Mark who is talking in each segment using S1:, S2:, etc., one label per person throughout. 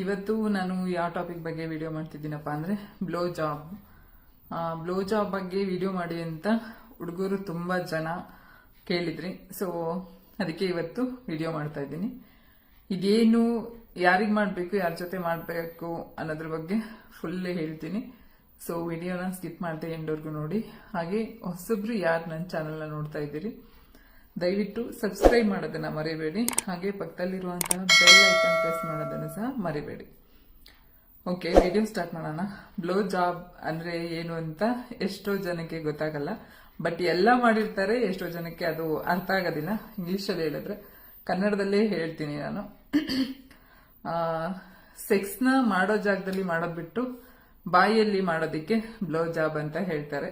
S1: ಇವತ್ತು ನಾನು ಯಾವ ಟಾಪಿಕ್ ಬಗ್ಗೆ ವಿಡಿಯೋ ಮಾಡ್ತಿದ್ದೀನಪ್ಪ ಅಂದ್ರೆ ಬ್ಲೋ ಜಾಬ್ ಬಗ್ಗೆ ವಿಡಿಯೋ ಮಾಡಿ ಅಂತ ಹುಡುಗರು ತುಂಬಾ ಜನ ಕೇಳಿದ್ರಿ. ಸೊ ಅದಕ್ಕೆ ಇವತ್ತು ವಿಡಿಯೋ ಮಾಡ್ತಾ ಇದ್ದೀನಿ. ಇದೇನು, ಯಾರಿಗೆ ಮಾಡಬೇಕು, ಯಾರ ಜೊತೆ ಮಾಡಬೇಕು ಅನ್ನೋದ್ರ ಬಗ್ಗೆ ಫುಲ್ ಹೇಳ್ತೀನಿ. ಸೊ ವಿಡಿಯೋನ ಸ್ಕಿಪ್ ಮಾಡ್ತಾ ಎಂಡ್ವರೆಗೂ ನೋಡಿ. ಹಾಗೆ ಹೊಸಬ್ರು ಯಾರು ನನ್ನ ಚಾನೆಲ್ನ ನೋಡ್ತಾ ಇದ್ದೀರಿ ದಯವಿಟ್ಟು ಸಬ್ಸ್ಕ್ರೈಬ್ ಮಾಡೋದನ್ನ ಮರಿಬೇಡಿ. ಹಾಗೆ ಪಕ್ಕದಲ್ಲಿರುವಂತಹ ಬೆಲ್ ಐಕನ್ ಪ್ರೆಸ್ ಮಾಡೋದನ್ನು ಸಹ ಮರಿಬೇಡಿ. ಓಕೆ, ವಿಡಿಯೋ ಸ್ಟಾರ್ಟ್ ಮಾಡೋಣ. ಬ್ಲೋ ಜಾಬ್ ಅಂದ್ರೆ ಏನು ಅಂತ ಎಷ್ಟೋ ಜನಕ್ಕೆ ಗೊತ್ತಾಗಲ್ಲ, ಬಟ್ ಎಲ್ಲ ಮಾಡಿರ್ತಾರೆ. ಎಷ್ಟೋ ಜನಕ್ಕೆ ಅದು ಅರ್ಥ ಆಗೋದಿಲ್ಲ. ಇಂಗ್ಲಿಷಲ್ಲಿ ಹೇಳಿದ್ರೆ, ಕನ್ನಡದಲ್ಲೇ ಹೇಳ್ತೀನಿ ನಾನು. ಸೆಕ್ಸ್ನ ಮಾಡೋ ಜಾಗದಲ್ಲಿ ಮಾಡೋದ್ ಬಿಟ್ಟು ಬಾಯಿಯಲ್ಲಿ ಮಾಡೋದಿಕ್ಕೆ ಬ್ಲೋ ಜಾಬ್ ಅಂತ ಹೇಳ್ತಾರೆ.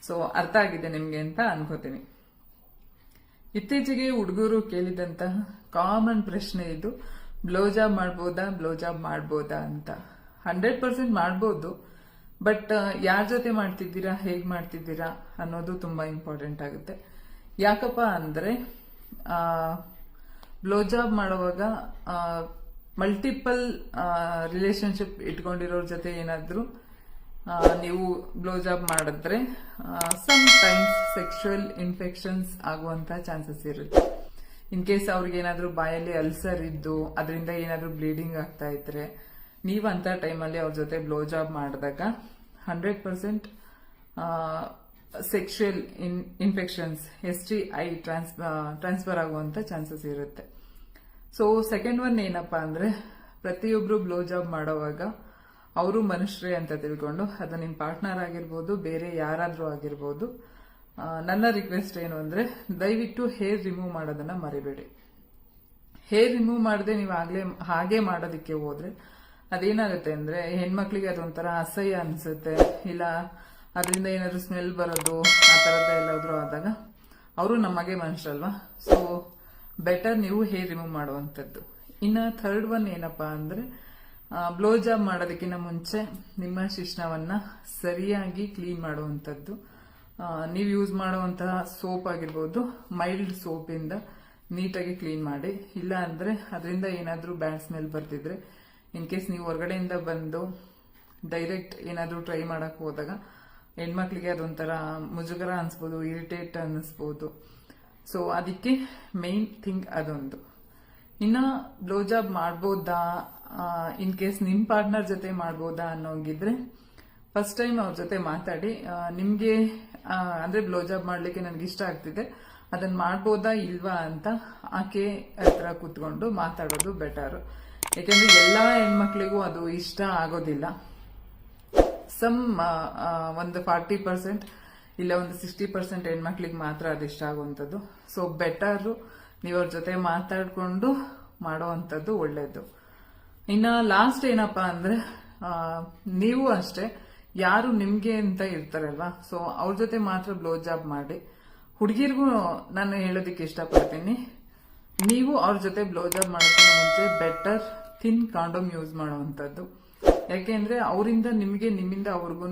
S1: ಸೊ ಅರ್ಥ ಆಗಿದೆ ನಿಮ್ಗೆ ಅಂತ ಅನ್ಕೋತೀನಿ. ಇತ್ತೀಚೆಗೆ ಹುಡುಗರು ಕೇಳಿದಂತಹ ಕಾಮನ್ ಪ್ರಶ್ನೆ ಇದು, ಬ್ಲೋ ಜಾಬ್ ಮಾಡ್ಬೋದಾ ಅಂತ. 100% ಮಾಡ್ಬೋದು, ಬಟ್ ಯಾರ ಜೊತೆ ಮಾಡ್ತಿದ್ದೀರಾ, ಹೇಗ್ ಮಾಡ್ತಿದ್ದೀರಾ ಅನ್ನೋದು ತುಂಬಾ ಇಂಪಾರ್ಟೆಂಟ್ ಆಗುತ್ತೆ. ಯಾಕಪ್ಪ ಅಂದ್ರೆ ಬ್ಲೋ ಜಾಬ್ ಮಾಡುವಾಗ ಮಲ್ಟಿಪಲ್ ರಿಲೇಶನ್ಶಿಪ್ ಇಟ್ಕೊಂಡಿರೋರ್ ಜೊತೆ ಏನಾದ್ರೂ ನೀವು ಬ್ಲೋ ಜಾಬ್ ಮಾಡಿದ್ರೆ ಸಮ್ ಟೈಮ್ಸ್ ಸೆಕ್ಷುವಲ್ ಇನ್ಫೆಕ್ಷನ್ಸ್ ಆಗುವಂತ ಚಾನ್ಸಸ್ ಇರುತ್ತೆ. ಇನ್ ಕೇಸ್ ಅವ್ರಿಗೆ ಏನಾದ್ರೂ ಬಾಯಲ್ಲಿ ಅಲ್ಸರ್ ಇದ್ದು ಅದರಿಂದ ಏನಾದ್ರೂ ಬ್ಲೀಡಿಂಗ್ ಆಗ್ತಾ ಇದ್ರೆ, ನೀವು ಅಂತ ಟೈಮಲ್ಲಿ ಅವ್ರ ಜೊತೆ ಬ್ಲೋ ಜಾಬ್ ಮಾಡಿದಾಗ 100% ಸೆಕ್ಷುವಲ್ ಇನ್ಫೆಕ್ಷನ್ಸ್ STI ಟ್ರಾನ್ಸ್ಫರ್ ಆಗುವಂತ ಚಾನ್ಸಸ್ ಇರುತ್ತೆ. ಸೊ ಸೆಕೆಂಡ್ ಒನ್ ಏನಪ್ಪಾ ಅಂದ್ರೆ, ಪ್ರತಿಯೊಬ್ರು ಬ್ಲೋ ಜಾಬ್ ಮಾಡೋವಾಗ ಅವರು ಮನುಷ್ಯರೇ ಅಂತ ತಿಳ್ಕೊಂಡು, ಅದು ನಿಮ್ಮ ಪಾರ್ಟ್ನರ್ ಆಗಿರ್ಬೋದು, ಬೇರೆ ಯಾರಾದ್ರೂ ಆಗಿರ್ಬೋದು, ನನ್ನ ರಿಕ್ವೆಸ್ಟ್ ಏನು ಅಂದ್ರೆ ದಯವಿಟ್ಟು ಹೇರ್ ರಿಮೂವ್ ಮಾಡೋದನ್ನ ಮರಿಬೇಡಿ. ಹೇರ್ ರಿಮೂವ್ ಮಾಡದೆ ನೀವು ಹಾಗೆ ಮಾಡೋದಕ್ಕೆ ಹೋದ್ರೆ ಅದೇನಾಗುತ್ತೆ ಅಂದ್ರೆ, ಹೆಣ್ಮಕ್ಳಿಗೆ ಅದೊಂಥರ ಅಸಹ್ಯ ಅನ್ಸುತ್ತೆ, ಇಲ್ಲ ಅದರಿಂದ ಏನಾದ್ರು ಸ್ಮೆಲ್ ಬರೋದು, ಆ ತರದ ಎಲ್ಲಾದ್ರೂ ಆದಾಗ ಅವರು ನಮಗೆ ಮನುಷ್ಯರಲ್ವಾ. ಸೊ ಬೆಟರ್ ನೀವು ಹೇರ್ ರಿಮೂವ್ ಮಾಡುವಂಥದ್ದು. ಇನ್ನ ಥರ್ಡ್ ಒನ್ ಏನಪ್ಪಾ ಅಂದ್ರೆ, ಬ್ಲೋ ಜಾಬ್ ಮಾಡೋದಕ್ಕಿಂತ ಮುಂಚೆ ನಿಮ್ಮ ಶಿಶ್ನವನ್ನ ಸರಿಯಾಗಿ ಕ್ಲೀನ್ ಮಾಡುವಂಥದ್ದು. ನೀವು ಯೂಸ್ ಮಾಡುವಂತಹ ಸೋಪ್ ಆಗಿರ್ಬೋದು, ಮೈಲ್ಡ್ ಸೋಪ್ ಇಂದ ನೀಟಾಗಿ ಕ್ಲೀನ್ ಮಾಡಿ. ಇಲ್ಲ ಅಂದ್ರೆ ಅದರಿಂದ ಏನಾದ್ರೂ ಬ್ಯಾಡ್ ಸ್ಮೆಲ್ ಬರ್ತಿದ್ರೆ, ಇನ್ ಕೇಸ್ ನೀವು ಹೊರಗಡೆಯಿಂದ ಬಂದು ಡೈರೆಕ್ಟ್ ಏನಾದ್ರೂ ಟ್ರೈ ಮಾಡಕ್ ಹೋದಾಗ ಹೆಣ್ಮಕ್ಳಿಗೆ ಅದೊಂಥರ ಮುಜುಗರ ಅನ್ಸ್ಬೋದು, ಇರಿಟೇಟ್ ಅನ್ನಿಸ್ಬೋದು. ಸೊ ಅದಕ್ಕೆ ಮೇನ್ ಥಿಂಗ್ ಅದೊಂದು. ಇನ್ನ ಬ್ಲೋ ಜಾಬ್ ಮಾಡ್ಬೋದಾ, ಇನ್ ಕೇಸ್ ನಿಮ್ ಪಾರ್ಟ್ನರ್ ಜೊತೆ ಮಾಡ್ಬೋದಾ ಅನ್ನೋಂಗಿದ್ರೆ ಫಸ್ಟ್ ಟೈಮ್ ಅವ್ರ ಜೊತೆ ಮಾತಾಡಿ. ನಿಮ್ಗೆ ಅಂದ್ರೆ ಬ್ಲೋ ಜಾಬ್ ಮಾಡ್ಲಿಕ್ಕೆ ನನ್ಗೆ ಇಷ್ಟ ಆಗ್ತಿದೆ, ಅದನ್ನ ಮಾಡ್ಬೋದಾ ಇಲ್ವಾ ಅಂತ ಆಕೆ ಹತ್ರ ಕೂತ್ಕೊಂಡು ಮಾತಾಡೋದು ಬೆಟರ್. ಯಾಕೆಂದ್ರೆ ಎಲ್ಲಾ ಹೆಣ್ಮಕ್ಳಿಗೂ ಅದು ಇಷ್ಟ ಆಗೋದಿಲ್ಲ. ಒಂದು 40% ಇಲ್ಲ ಒಂದು 60% ಹೆಣ್ಮಕ್ಳಿಗೆ ಮಾತ್ರ ಅದು ಇಷ್ಟ ಆಗುವಂಥದ್ದು. ಸೊ ಬೆಟರ್ ನೀವು ಅವ್ರ ಜೊತೆ ಮಾತಾಡ್ಕೊಂಡು ಮಾಡೋವಂಥದ್ದು ಒಳ್ಳೇದು. ಇನ್ನ ಲಾಸ್ಟ್ ಏನಪ್ಪಾ ಅಂದ್ರೆ, ನೀವು ಅಷ್ಟೇ ಯಾರು ನಿಮ್ಗೆ ಅಂತ ಇರ್ತಾರಲ್ವಾ, ಸೊ ಅವ್ರ ಜೊತೆ ಮಾತ್ರ ಬ್ಲೋ ಜಾಬ್ ಮಾಡಿ. ಹುಡುಗಿರ್ಗೂ ನಾನು ಹೇಳೋದಕ್ಕೆ ಇಷ್ಟಪಡ್ತೀನಿ, ನೀವು ಅವ್ರ ಜೊತೆ ಬ್ಲೋ ಜಾಬ್ ಮಾಡೋದಕ್ಕಿಂತ ಮುಂಚೆ ಬೆಟರ್ ಥಿನ್ ಕಾಂಡೋಮ್ ಯೂಸ್ ಮಾಡುವಂಥದ್ದು. ಯಾಕೆಂದ್ರೆ ಅವರಿಂದ ನಿಮ್ಮಿಂದ ಅವ್ರಿಗೂ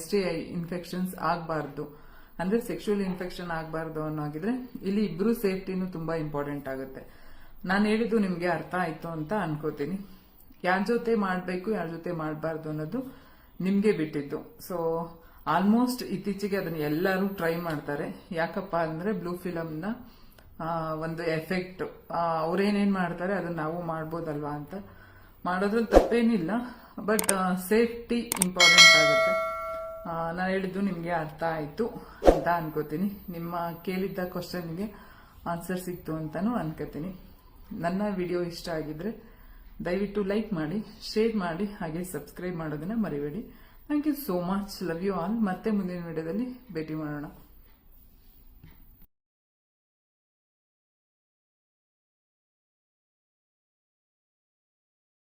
S1: STI ಇನ್ಫೆಕ್ಷನ್ಸ್ ಆಗಬಾರ್ದು, ಅಂದ್ರೆ ಸೆಕ್ಷುವಲ್ ಇನ್ಫೆಕ್ಷನ್ ಆಗಬಾರ್ದು ಅನ್ನೋಗಿದ್ರೆ ಇಲ್ಲಿ ಇಬ್ರು ಸೇಫ್ಟಿನೂ ತುಂಬಾ ಇಂಪಾರ್ಟೆಂಟ್ ಆಗುತ್ತೆ. ನಾನು ಹೇಳಿದ್ದು ನಿಮ್ಗೆ ಅರ್ಥ ಆಯ್ತು ಅಂತ ಅನ್ಕೋತೀನಿ. ಯಾರ ಜೊತೆ ಮಾಡಬೇಕು, ಯಾರ ಜೊತೆ ಮಾಡಬಾರ್ದು ಅನ್ನೋದು ನಿಮ್ಗೆ ಬಿಟ್ಟಿದ್ದು. ಸೊ ಆಲ್ಮೋಸ್ಟ್ ಇತ್ತೀಚೆಗೆ ಅದನ್ನ ಎಲ್ಲರೂ ಟ್ರೈ ಮಾಡ್ತಾರೆ. ಯಾಕಪ್ಪ ಅಂದ್ರೆ ಬ್ಲೂ ಫಿಲಮ್ನ ಒಂದು ಎಫೆಕ್ಟ್, ಅವ್ರೇನೇನ್ ಮಾಡ್ತಾರೆ ಅದನ್ನ ನಾವು ಮಾಡ್ಬೋದಲ್ವಾ ಅಂತ. ಮಾಡೋದ್ರಲ್ಲಿ ತಪ್ಪೇನಿಲ್ಲ, ಬಟ್ ಸೇಫ್ಟಿ ಇಂಪಾರ್ಟೆಂಟ್ ಆಗುತ್ತೆ. ನಾನು ಹೇಳಿದ್ದು ನಿಮ್ಗೆ ಅರ್ಥ ಆಯ್ತು ಅಂತ ಅನ್ಕೋತೀನಿ. ನಿಮ್ಮ ಕೇಳಿದ್ದ ಕ್ವಶನ್ಗೆ ಆನ್ಸರ್ ಸಿಕ್ತು ಅಂತಾನು ಅನ್ಕೋತೀನಿ. ನನ್ನ ವಿಡಿಯೋ ಇಷ್ಟ ಆಗಿದ್ರೆ ದಯವಿಟ್ಟು ಲೈಕ್ ಮಾಡಿ, ಶೇರ್ ಮಾಡಿ, ಹಾಗೆ ಸಬ್ಸ್ಕ್ರೈಬ್ ಮಾಡೋದನ್ನ ಮರಿಬೇಡಿ. Thank you so much. Love you all. ಮತ್ತೆ ಮುಂದಿನ ವಿಡಿಯೋದಲ್ಲಿ ಭೇಟಿ ಮಾಡೋಣ.